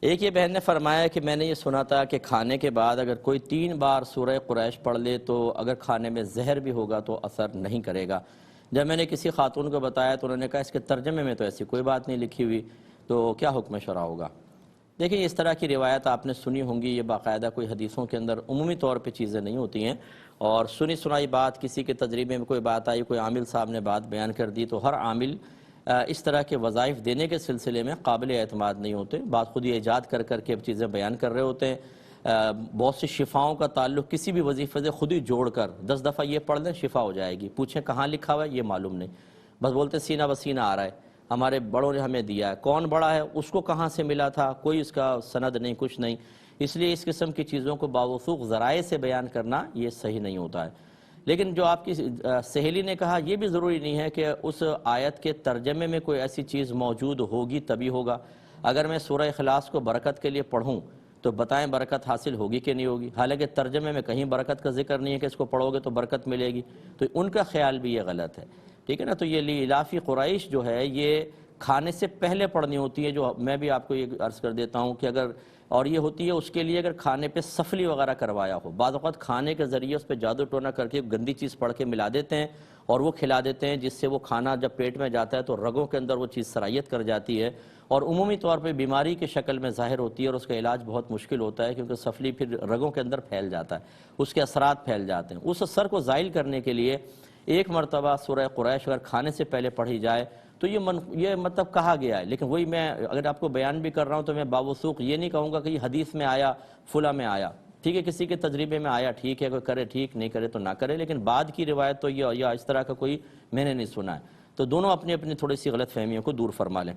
ایک یہ بہن نے فرمایا کہ میں نے یہ سنا تھا کہ کھانے کے بعد اگر کوئی 3 بار سورہ قریش پڑھ لے تو اگر کھانے میں زہر بھی ہوگا تو اثر نہیں کرے گا۔ جب میں نے کسی خاتون کو بتایا تو انہوں نے کہا اس کے ترجمے میں تو ایسی کوئی بات نہیں لکھی ہوئی، تو کیا حکم شرع ہوگا؟ دیکھیں اس طرح کی روایت آپ نے سنی ہوں گی، یہ باقاعدہ کوئی حدیثوں کے اندر عمومی طور پہ چیزیں نہیں ہوتی ہیں، اور سنی سنائی بات کسی کے تجربے میں کوئی بات آئی، کوئی عامل صاحب نے بات بیان کر دی، تو ہر عامل اس طرح کے وظائف دینے کے سلسلے میں قابل اعتماد نہیں ہوتے۔ بعض خود ہی ایجاد کر کر کے چیزیں بیان کر رہے ہوتے ہیں۔ بہت سی شفاؤں کا تعلق کسی بھی وظیفے سے خود ہی جوڑ کر 10 دفعہ یہ پڑھ لیں شفا ہو جائے گی، پوچھیں کہاں لکھا ہوا ہے یہ معلوم نہیں، بس بولتے سینہ بسینہ آ رہا ہے، ہمارے بڑوں نے ہمیں دیا ہے، کون بڑا ہے، اس کو کہاں سے ملا تھا، کوئی اس کا سند نہیں، کچھ نہیں۔ اس لیے اس قسم کی چیزوں کو باوثوق ذرائع سے بیان کرنا یہ صحیح نہیں ہوتا ہے۔ لیکن جو آپ کی سہیلی نے کہا یہ بھی ضروری نہیں ہے کہ اس آیت کے ترجمے میں کوئی ایسی چیز موجود ہوگی تبھی ہوگا۔ اگر میں سورہ اخلاص کو برکت کے لیے پڑھوں تو بتائیں برکت حاصل ہوگی کہ نہیں ہوگی، حالانکہ ترجمے میں کہیں برکت کا ذکر نہیں ہے کہ اس کو پڑھو گے تو برکت ملے گی، تو ان کا خیال بھی یہ غلط ہے، ٹھیک ہے نا۔ تو یہ لیلافی قریش جو ہے یہ کھانے سے پہلے پڑھنی ہوتی ہے، جو میں بھی آپ کو یہ عرض کر دیتا ہوں کہ اگر، اور یہ ہوتی ہے اس کے لیے اگر کھانے پہ سفلی وغیرہ کروایا ہو، بعض اوقات کھانے کے ذریعے اس پہ جادو ٹونا کر کے گندی چیز پڑھ کے ملا دیتے ہیں اور وہ کھلا دیتے ہیں، جس سے وہ کھانا جب پیٹ میں جاتا ہے تو رگوں کے اندر وہ چیز سرائیت کر جاتی ہے اور عمومی طور پہ بیماری کی شکل میں ظاہر ہوتی ہے، اور اس کا علاج بہت مشکل ہوتا ہے کیونکہ سفلی پھر رگوں کے اندر پھیل جاتا ہے، اس کے اثرات پھیل جاتے ہیں۔ اس اثر کو زائل کرنے کے لیے ایک مرتبہ سورہ قریش اگر کھانے سے پہلے پڑھی جائے تو یہ مطلب کہا گیا ہے، لیکن وہی میں اگر آپ کو بیان بھی کر رہا ہوں تو میں باوثوق یہ نہیں کہوں گا کہ یہ حدیث میں آیا، فلاں میں آیا، ٹھیک ہے، کسی کے تجربے میں آیا ٹھیک ہے، کوئی کرے ٹھیک، نہیں کرے تو نہ کرے، لیکن بعد کی روایت تو یہ اس طرح کا کوئی میں نے نہیں سنا ہے۔ تو دونوں اپنی اپنی تھوڑی سی غلط فہمیوں کو دور فرما لیں۔